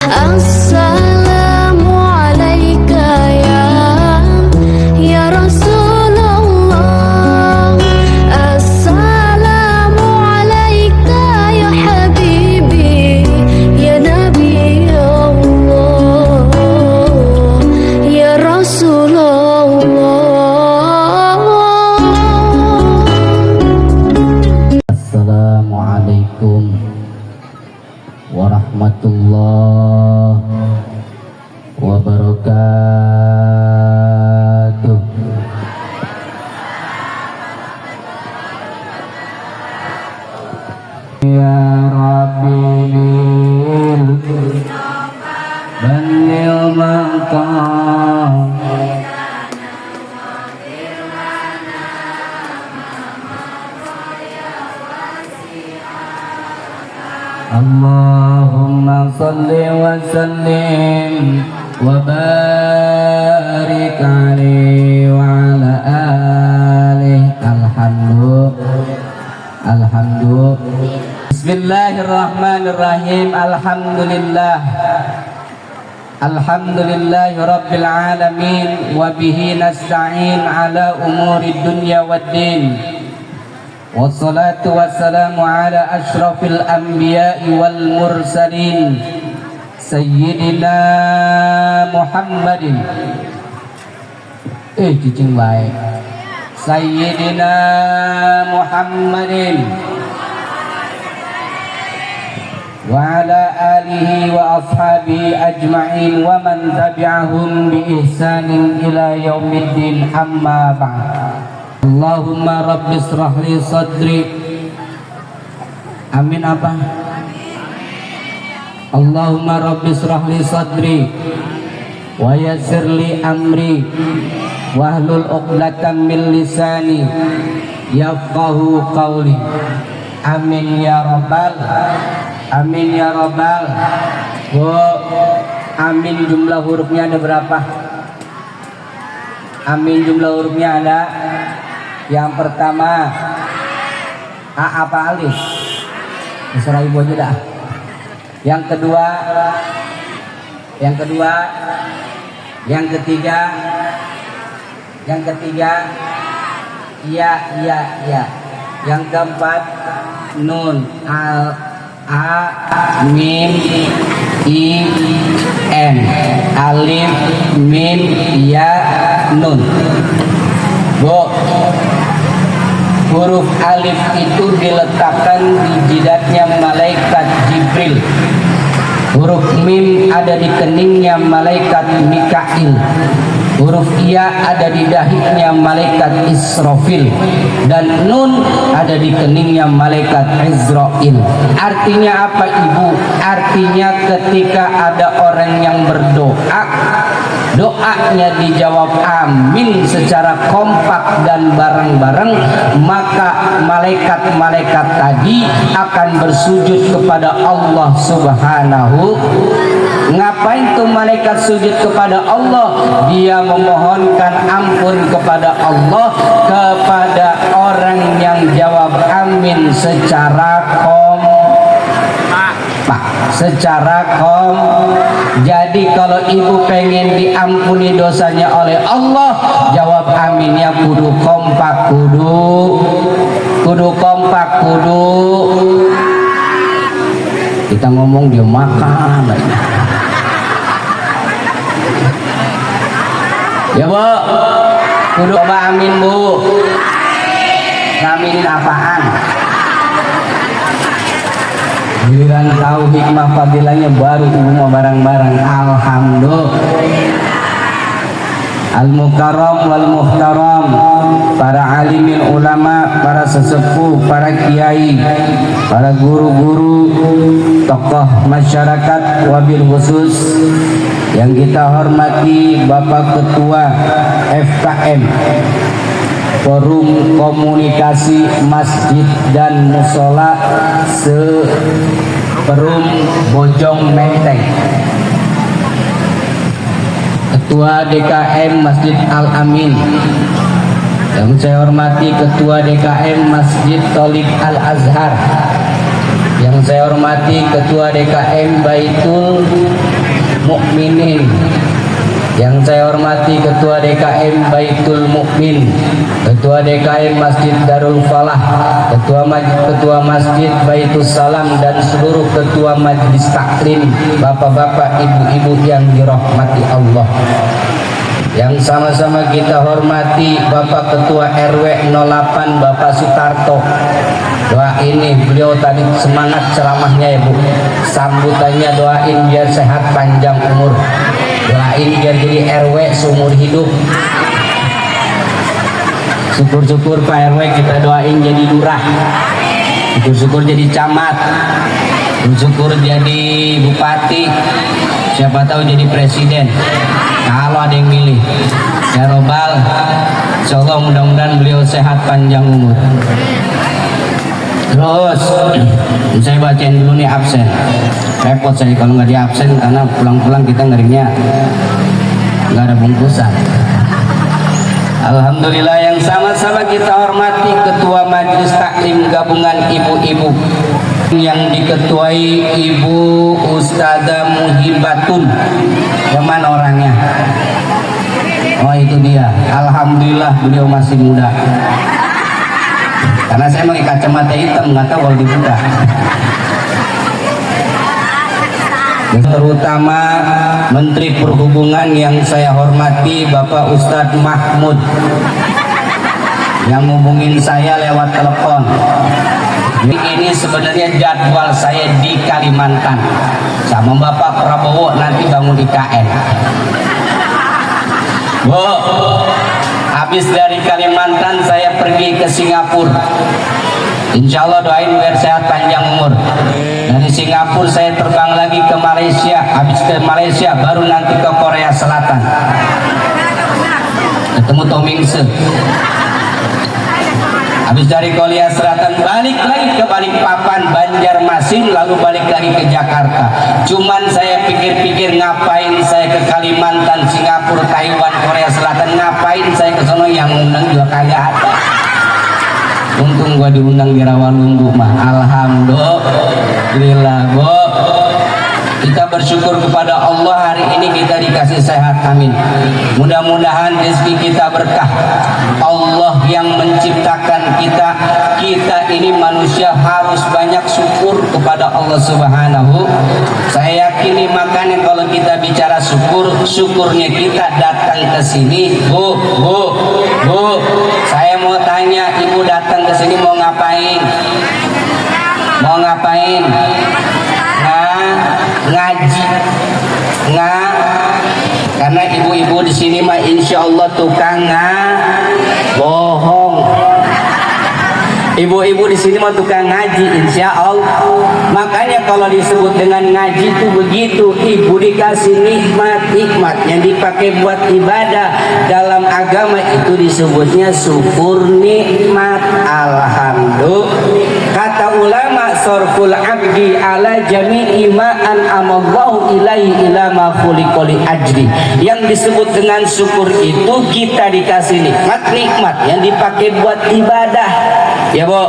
Assalamu alayka ya Rasulullah. Assalamu alayka ya habibi ya Nabi Allah ya Rasulullah. Assalamualaikum warahmatullahi wabarakatuh. Ya Rabbi Banil maqam Allahumma salli wa sallim wa barik alaihi wa ala alihi. Alhamdulillah. Bismillahirrahmanirrahim. Alhamdulillahi rabbil alamin wa bihi nasta'in ala umuri dunya waddin. Wassalatu wassalamu ala ashrafil anbiya'i wal mursalin Sayyidina Muhammadin cicing baik Sayyidina Muhammadin wa ala alihi wa ashabihi ajma'in wa man tabi'ahum bi ihsanin ila yaumiddin, amma ba'd. Allahumma rabbi israh li sadri. Amin apa? Allahumma rabbi israh li sadri wa yassir li amri wahlul 'uqdatam min lisani yafqahu qawli. Amin ya rabbal amin. Jumlah hurufnya ada berapa? Amin jumlah hurufnya ada. Yang pertama A apa alif? Terserah ibu aja dah. Yang kedua, yang ketiga, iya. Yang keempat nun, a mim i n, alif mim ya nun. Bu, huruf alif itu diletakkan di jidatnya malaikat Jibril. Huruf mim ada di keningnya malaikat Mikail. Huruf iya ada di dahinya malaikat Israfil. Dan nun ada di keningnya malaikat Izrail. Artinya apa ibu? Artinya ketika ada orang yang berdoa, doanya dijawab amin secara kompak dan bareng-bareng, maka malaikat-malaikat tadi akan bersujud kepada Allah Subhanahu. Ngapain tuh malaikat sujud kepada Allah? Dia memohonkan ampun kepada Allah kepada orang yang jawab amin secara Jadi kalau ibu pengen diampuni dosanya oleh Allah, jawab aminnya kudu kompak, kita ngomong dia makan ya bu, kudu coba amin bu. Aminin apaan? Giliran tahu hikmah fadilahnya baru ibu mau barang-barang. Alhamdulillah. Al-Mukarram wal Muhtaram, para alimin ulama, para sesepuh, para kiai, para guru-guru, tokoh masyarakat, wabil khusus yang kita hormati Bapak Ketua FKM Forum Komunikasi Masjid dan Musola Seperum Bojong Menteng, Ketua DKM Masjid Al-Amin, yang saya hormati Ketua DKM Masjid Tholib Al-Azhar, yang saya hormati Ketua DKM Baitul Mukminin. Yang saya hormati Ketua DKM Baitul Mukmin, Ketua DKM Masjid Darul Falah, Ketua Masjid Baitul Salam, dan seluruh Ketua Majelis Taklim, bapak-bapak, ibu-ibu yang dirahmati Allah. Yang sama-sama kita hormati Bapak Ketua RW 08 Bapak Sutarto. Doain nih, beliau tadi semangat ceramahnya ya Bu. Sambutannya doain biar sehat panjang umur. Doain biar jadi RW seumur hidup. Syukur-syukur Pak RW kita doain jadi lurah. Syukur-syukur jadi camat. Syukur jadi bupati. Siapa tahu jadi presiden. Kalau ada yang milih. Ya Robbal, insyaallah mudah-mudahan beliau sehat panjang umur. Terus saya bacain dulu nih absen. Repot saya kalau nggak di absen karena pulang-pulang kita ngerinya nggak ada bungkusan. Alhamdulillah, yang sama-sama kita hormati Ketua Majelis Taklim Gabungan Ibu-Ibu yang diketuai Ibu Ustazah Muhibatun. Kemana orangnya? Oh itu dia. Alhamdulillah beliau masih muda. Karena saya pakai kacamata hitam, nggak tahu kalau dibuka. Terutama Menteri Perhubungan yang saya hormati Bapak Ustadz Mahmud yang ngubungin saya lewat telepon. Ini sebenarnya jadwal saya di Kalimantan sama Bapak Prabowo nanti bangun IKN. Bu, habis dari Kalimantan saya pergi ke Singapura. Insya Allah doain biar sehat panjang umur. Dari Singapura saya terbang lagi ke Malaysia. Habis ke Malaysia baru nanti ke Korea Selatan. Ketemu Tom Mingse. Habis dari Korea Selatan balik lagi ke Balikpapan, Banjarmasin, lalu balik lagi ke Jakarta. Cuman saya pikir-pikir ngapain saya ke Kalimantan, Singapura, Taiwan, Korea Selatan, ngapain saya ke sana, yang undang juga kagak ada. Untung gua diundang di Rawalumbu mah. Alhamdulillah, Bu. Kita bersyukur kepada Allah hari ini kita dikasih sehat, amin. Mudah-mudahan rezeki kita berkah. Allah yang menciptakan kita, kita ini manusia harus banyak syukur kepada Allah Subhanahu. Saya yakini makanya kalau kita bicara syukur, syukurnya kita datang ke sini. Bu, saya mau tanya, ibu datang ke sini mau ngapain? Mau ngapain? Ngaji. Karena ibu-ibu di sini mah insya Allah tukang bohong. Ibu-ibu di sini mah tukang ngaji, insya Allah. Makanya kalau disebut dengan ngaji itu begitu, ibu dikasih nikmat yang dipakai buat ibadah dalam agama itu disebutnya syukur nikmat. Alhamdulillah. Kata ulama, sorful abdi ala jami'i ma'an amallahu ilaihi ila ma khuliqali ajri. Yang disebut dengan syukur itu kita dikasih nikmat yang dipakai buat ibadah. Ya Bu.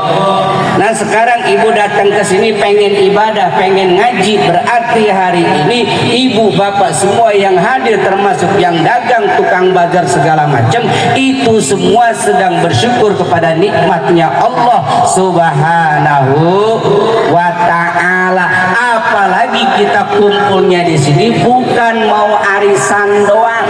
Nah sekarang ibu datang ke sini pengen ibadah, pengen ngaji, berarti hari ini ibu bapak semua yang hadir termasuk yang dagang, tukang bazar segala macam itu semua sedang bersyukur kepada nikmatnya Allah Subhanahu wa ta'ala. Apalagi kita kumpulnya di sini bukan mau arisan doang,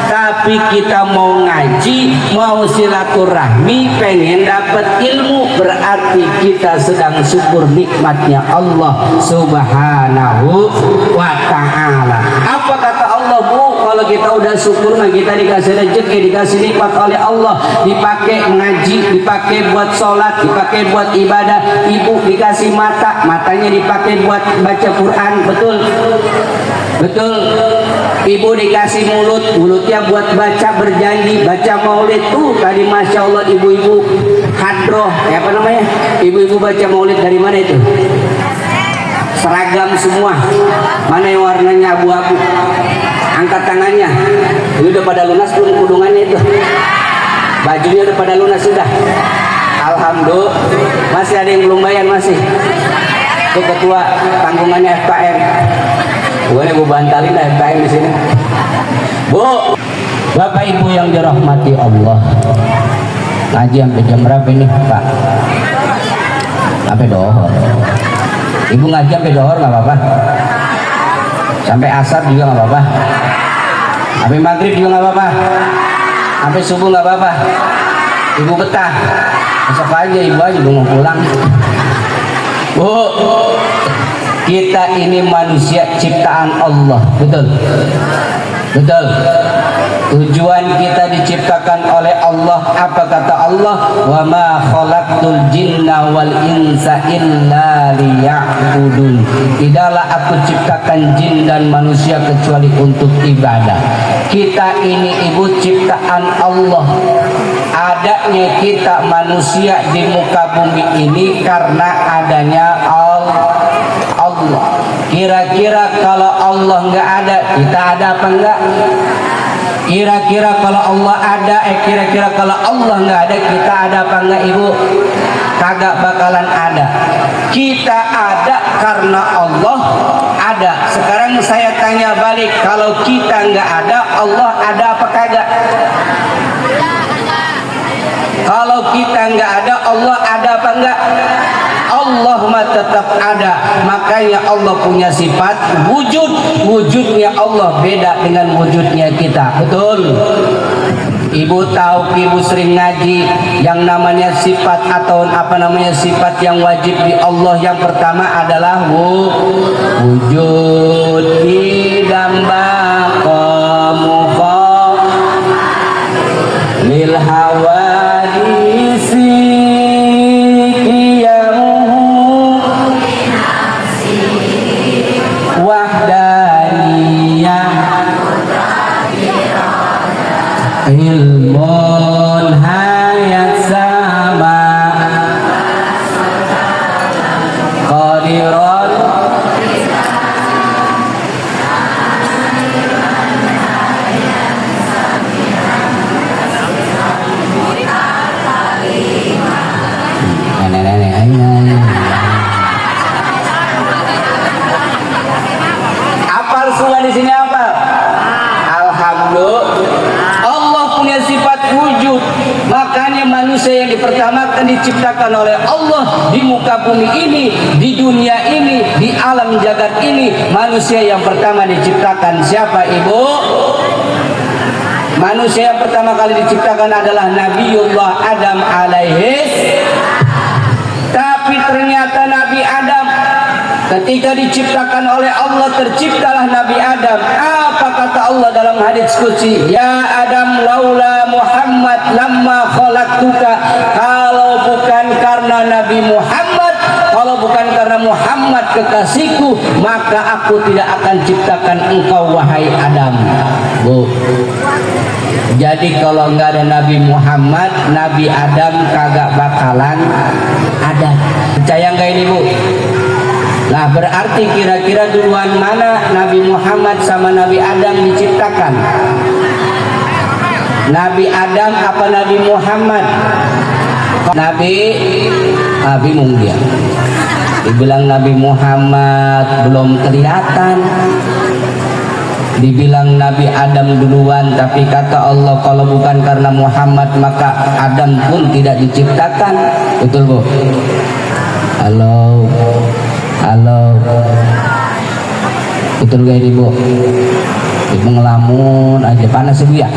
tapi kita mau ngaji, mau silaturahmi, pengen dapat ilmu. Berarti kita sedang syukur nikmatnya Allah Subhanahu wa ta'ala. Apa kata Allah, Bu? Kalau kita udah syukur mah kita dikasih rezeki, dikasih nikmat oleh Allah, dipakai mengaji, dipakai buat sholat, dipakai buat ibadah. Ibu dikasih matanya dipakai buat baca Quran, betul? Ibu dikasih mulutnya buat baca, berjanji, baca maulid. Tadi Masya Allah ibu-ibu hadroh, apa namanya? Ibu-ibu baca maulid dari mana itu? Seragam semua. Mana yang warnanya abu-abu? Angkat tangannya. Ini udah pada lunas belum kudungannya itu? Bajunya udah pada lunas sudah? Alhamdulillah. Masih ada yang belum bayar masih? Itu ketua tanggungannya FKM. Gue Bu bantalin FKM di sini. Bu, Bapak Ibu yang dirahmati Allah. Ngaji sampai jam berapa ini, Pak? Sampai dohor. Ibu ngaji sampai dohor nggak apa-apa? Sampai asar juga nggak apa-apa? Sampai maghrib juga nggak apa-apa? Sampai subuh nggak apa-apa? Ibu betah? Besok aja ibu aja mau pulang. Bu, kita ini manusia ciptaan Allah, betul? Betul. Tujuan kita diciptakan oleh Allah, apa kata Allah? Wa ma khalaqtul jinna wal insa illa liya'budun. Tidaklah aku ciptakan jin dan manusia kecuali untuk ibadah. Kita ini ibu ciptaan Allah. Adanya kita manusia di muka bumi ini karena adanya Allah. Kira-kira kalau Allah nggak ada, kita ada apa enggak? Kira-kira kalau Allah ada, kira-kira kalau Allah nggak ada, kita ada apa enggak ibu? Kagak bakalan ada. Kita ada karena Allah ada. Sekarang saya tanya balik, kalau kita nggak ada, Allah ada apa kagak? Kalau kita nggak ada, Allah ada apa enggak? Allah mah tetap ada. Makanya Allah punya sifat wujud. Wujudnya Allah beda dengan wujudnya kita. Betul? Ibu tahu, ibu sering ngaji yang namanya sifat atau apa namanya sifat yang wajib di Allah. Yang pertama adalah wujud idamba qamuqa lil hawadisi ilmun hayat sama qadiran apal semua di sini apa? Alhamdulillah. Wujud. Makanya manusia yang dipertamakan diciptakan oleh Allah di muka bumi ini, di dunia ini, di alam jagat ini. Manusia yang pertama diciptakan siapa ibu? Manusia yang pertama kali diciptakan adalah Nabiullah Adam alaihis. Tapi ternyata Nabi Adam ketika diciptakan oleh Allah, terciptalah Nabi Adam. Apa kata Allah dalam hadits qudsi? Ya Adam laula Muhammad lamma khalaqtuka. Kalau bukan karena Nabi Muhammad, kalau bukan karena Muhammad kekasihku, maka aku tidak akan ciptakan engkau wahai Adam. Bu. Jadi kalau nggak ada Nabi Muhammad, Nabi Adam kagak bakalan ada. Percaya nggak ini bu? Nah berarti kira-kira duluan mana Nabi Muhammad sama Nabi Adam diciptakan? Nabi Adam apa Nabi Muhammad? Nabi bingung dia. Dibilang Nabi Muhammad belum kelihatan, dibilang Nabi Adam duluan, tapi kata Allah kalau bukan karena Muhammad maka Adam pun tidak diciptakan. Betul bu? Halo. Halo, betul gak ini bu? Ibu ngelamun aja, panas ibu ya.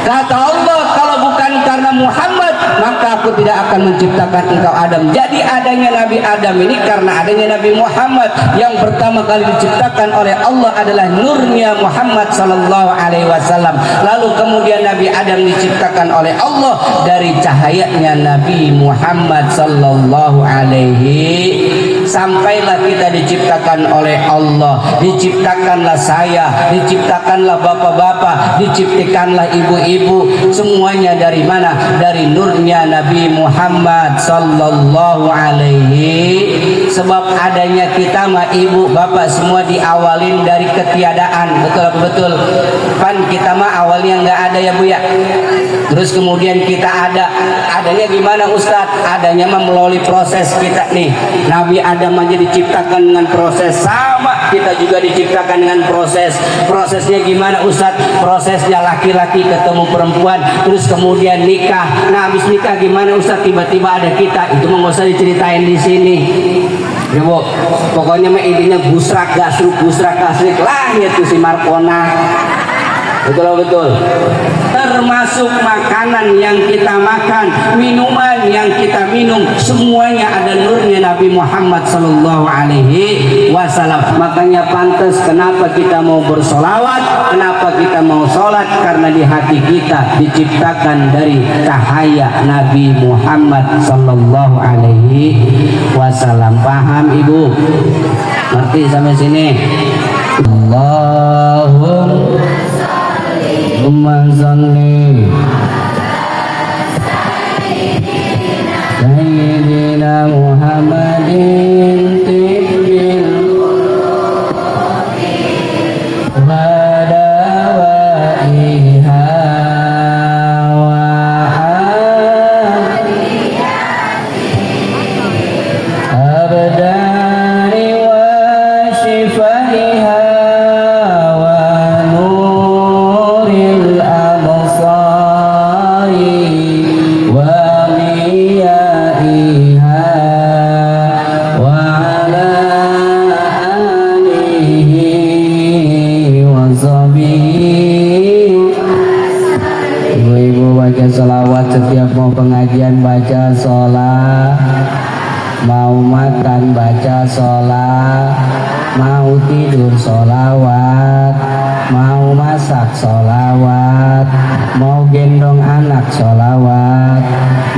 Kata Allah kalau bukan karena Muhammad maka aku tidak akan menciptakan engkau Adam. Jadi adanya Nabi Adam ini karena adanya Nabi Muhammad. Yang pertama kali diciptakan oleh Allah adalah nurnya Muhammad sallallahu alaihi wasallam. Lalu kemudian Nabi Adam diciptakan oleh Allah dari cahayanya Nabi Muhammad sallallahu alaihi. Sampailah kita diciptakan oleh Allah, diciptakanlah saya, diciptakanlah bapak-bapak, diciptakanlah ibu-ibu, semuanya dari mana? Dari nurnya Nabi Muhammad sallallahu alaihi. Sebab adanya kita mah ibu bapak semua diawalin dari ketiadaan. Betul apa betul? Pan kita mah awalnya nggak ada ya bu ya. Terus kemudian kita ada. Adanya gimana Ustadz? Adanya mah melalui proses kita nih. Nabi Adam Adam aja diciptakan dengan proses, sama kita juga diciptakan dengan proses. Prosesnya gimana Ustadz? Prosesnya laki-laki ketemu perempuan, terus kemudian nikah. Nah habis nikah gimana Ustadz? Tiba-tiba ada kita. Itu mah nggak usah diceritain di sini. Ya Bu, pokoknya mah intinya busrak gasruk lahir tuh si Markona. Betul. Termasuk makanan yang kita makan, minuman yang kita minum, semuanya ada nurnya Nabi Muhammad Sallallahu Alaihi Wasallam. Makanya pantas kenapa kita mau bersolawat, kenapa kita mau sholat, karena di hati kita diciptakan dari cahaya Nabi Muhammad Sallallahu Alaihi Wasallam. Paham Ibu? Ngerti sampai sini? Allahumma salli Sayyidina Muhammadin tibbil wa dawaiha wa abdani wa shifaiha setiap mau pengajian baca sholat, mau makan baca sholat, mau tidur sholawat, mau masak sholawat, mau gendong anak sholawat,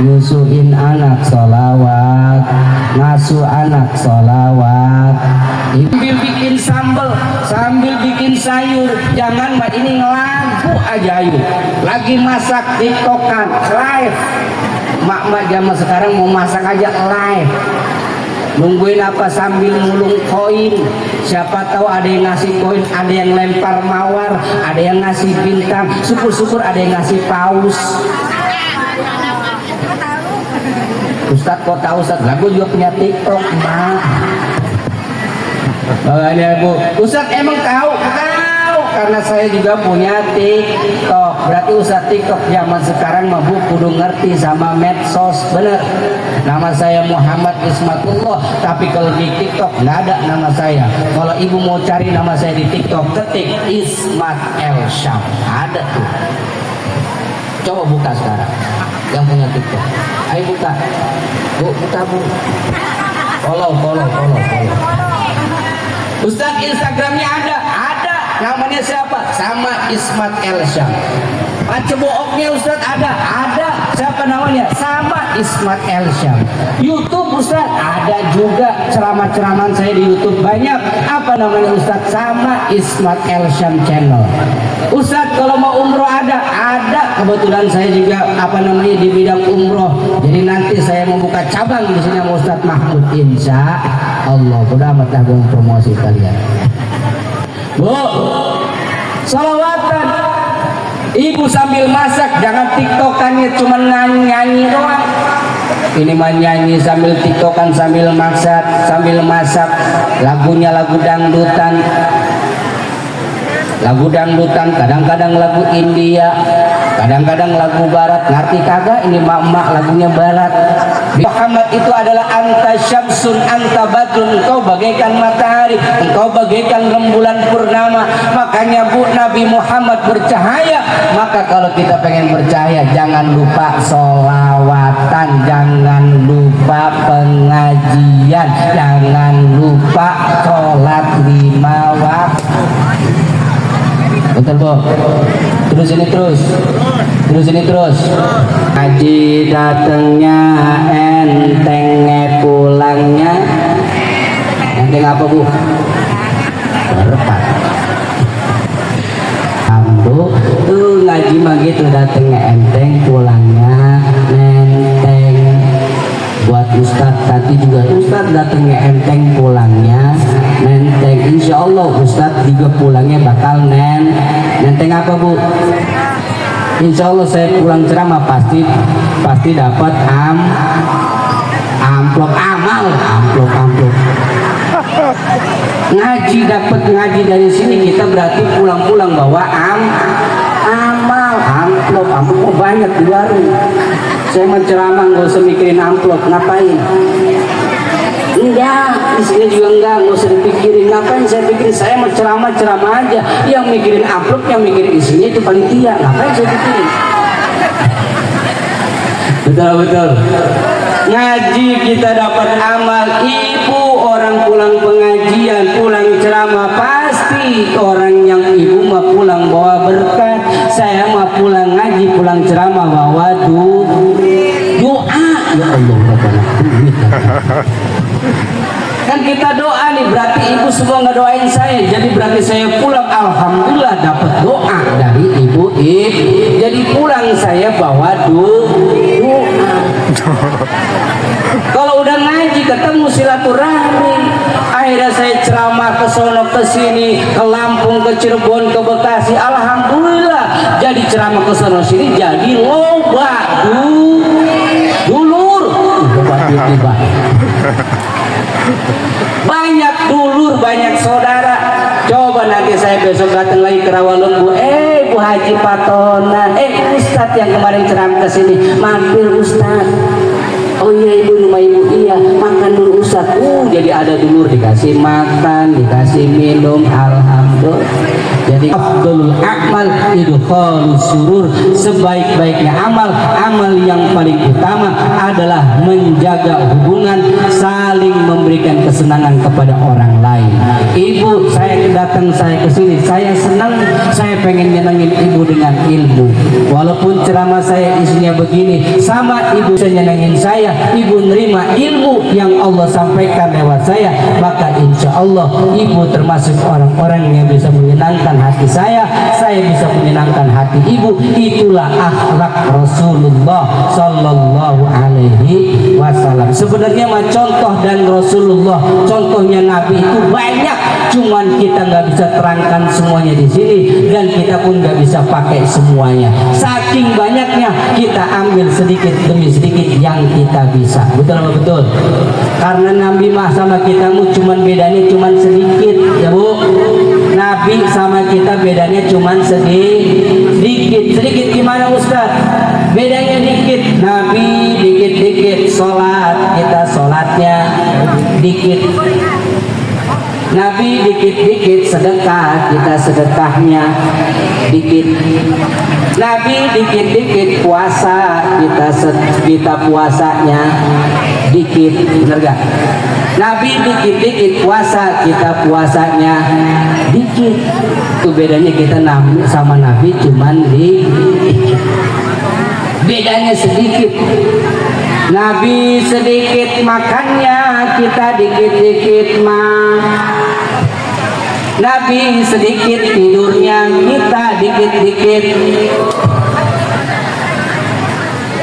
nyusuin anak sholawat, ngasuh anak sholawat. Sambil bikin sambal, sambil bikin sayur, jangan mbak ini ngelagu aja yuk. Lagi masak tiktokan live, mak-mak zaman sekarang mau masak aja live. Nungguin apa? Sambil ngulung koin. Siapa tahu ada yang ngasih koin, ada yang lempar mawar, ada yang ngasih bintang. Syukur-syukur ada yang ngasih paus. Ustadz kok tahu Ustadz? Lah gue juga punya TikTok, Mak. Makanya Bu, Ustadz emang tahu? Tahu, karena saya juga punya TikTok. Berarti Ustadz TikTok zaman sekarang mah Bu kudu ngerti sama medsos, bener. Nama saya Muhammad Ismatullah, tapi kalau di TikTok nggak ada nama saya. Kalau ibu mau cari nama saya di TikTok, ketik Ismat Elsyam, ada tuh. Coba buka sekarang, yang punya TikTok. Ayo buka, Bu, buka Bu. Follow. Ustadz Instagramnya ada. Namanya siapa? Sama Ismat Elsyam. Baca bohongnya Ustadz ada. Siapa namanya? Sama Ismat Elsyam. YouTube Ustadz ada juga, ceramah-ceramahan saya di YouTube banyak. Apa namanya Ustadz? Sama Ismat Elsyam channel. Ustadz kalau mau umroh ada. Kebetulan saya juga di bidang umroh. Jadi nanti saya mau buka cabang di sini sama Ustadz Mahmud, insya Allah. Udah amat agung promosi kalian. Bu, salawatan. Ibu sambil masak, jangan tiktokannya cuma nyanyi doang. Ini mah nyanyi sambil tiktokan, sambil masak. Lagunya lagu dangdutan. Kadang-kadang lagu India, kadang-kadang lagu Barat. Ngerti kagak? Ini mak-mak lagunya Barat. Muhammad itu adalah anta syamsun, anta badrun, engkau bagaikan matahari, engkau bagaikan rembulan purnama. Makanya Bu, Nabi Muhammad bercahaya. Maka kalau kita pengen bercahaya, jangan lupa sholawatan, jangan lupa pengajian, jangan lupa sholat 5 waktu. Betul Bu? Terus ini terus. Haji datangnya enteng, pulangnya enteng apa Bu? Berpat. Ambo tuh ngaji mah gitu, datangnya enteng, pulangnya enteng. Buat Ustadz tadi juga, Ustadz datangnya enteng, pulangnya nenteng. Insya Allah Ustadz juga pulangnya bakal nenteng apa Bu? Insya Allah saya pulang ceramah pasti dapat amplop amal, amplop. Ngaji, dapat ngaji dari sini kita berarti pulang-pulang bawa amal, amplop oh, banyak di warung. Saya menceramah nggak usah mikirin amplop, ngapain? Enggak, isinya juga enggak usah dipikirin. Ngapain saya pikirin? Saya mau ceramah aja. Yang mikirin amplop, yang mikirin isinya itu panitia. Ngapain saya pikirin? Betul. Ngaji kita dapat amal. Ibu orang pulang pengajian, pulang ceramah, pasti orang yang ibu mah pulang bawa berkat. Saya mah pulang ngaji, pulang ceramah bawa doa. Ya Allah, kan kita doa nih, berarti ibu semua ngedoain saya, jadi berarti saya pulang alhamdulillah dapat doa dari ibu. Jadi pulang saya bawa doa. Kalau udah ngaji ketemu silaturahmi, akhirnya saya ceramah ke sono ke sini, ke Lampung, ke Cirebon, ke Bekasi, alhamdulillah jadi ceramah ke sono sini jadi loba dulur. Tiba-tiba banyak dulur, banyak saudara. Coba nanti saya besok datang lagi ke Rawalumbu, Bu Haji Patona, Ustadz yang kemarin ceramah ke sini, mampir Ustadz. Oh iya ibu, rumah ibu, iya makan dulu Ustadz. Jadi ada dulur dikasih makan, dikasih minum, alhamdulillah. Jadi afdalul amal idkhalus surur, sebaik-baiknya amal yang paling utama adalah menjaga hubungan, saling memberikan kesenangan kepada orang lain. Ibu, saya datang saya ke sini, saya senang, saya pengen nyenengin ibu dengan ilmu. Walaupun ceramah saya isinya begini, sama ibu saya nyenengin saya, ibu nerima ilmu yang Allah sampaikan lewat saya, maka insya Allah ibu termasuk orang-orang yang bisa menyenangkan hati saya bisa menyenangkan hati ibu. Itulah akhlak Rasulullah Sallallahu Alaihi Wasallam. Sebenarnya mah contoh dan Rasulullah, contohnya Nabi itu banyak, cuman kita nggak bisa terangkan semuanya di sini, dan kita pun nggak bisa pakai semuanya. Saking banyaknya kita ambil sedikit demi sedikit yang kita bisa. Betul apa betul? Karena Nabi mah sama kita cuman bedanya cuman sedikit, ya Bu. Nabi sama kita bedanya cuman sedikit gimana Ustaz? Bedanya dikit. Nabi dikit-dikit sholat, kita sholatnya dikit. Nabi dikit-dikit sedekah, kita sedekahnya dikit. Nabi dikit-dikit puasa, kita puasanya dikit. Bener gak? Nabi dikit-dikit puasa, kita puasanya dikit. Itu bedanya kita sama Nabi cuman dikit. Bedanya sedikit. Nabi sedikit makannya, kita dikit-dikit Nabi sedikit tidurnya, kita dikit-dikit.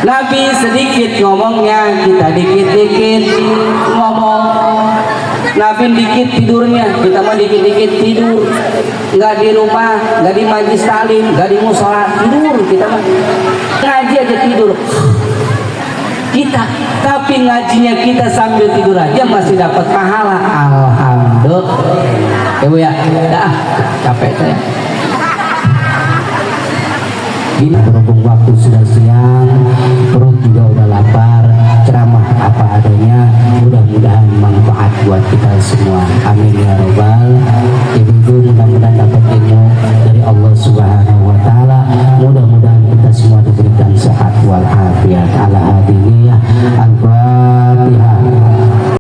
Nabi sedikit ngomongnya, kita dikit-dikit ngomong. Nabi dikit tidurnya, kita mah dikit-dikit tidur. Nggak di rumah, nggak di majlis taklim, nggak di musola, tidur kita mah. Ngaji aja tidur kita, tapi ngajinya kita sambil tidur aja masih dapat pahala. Alhamdulillah. Ibu ya, dah capek saya. Ini berhubung waktu sudah siang, perut juga udah lapar, ceramah apa adanya, mudah-mudahan manfaat buat kita semua. Amin ya robbal. Ibu-ibu mudah-mudahan dapat ilmu dari Allah Subhanahu wa Ta'ala. Mudah-mudahan kita semua diberikan sehat wal afiat. Ala hadirin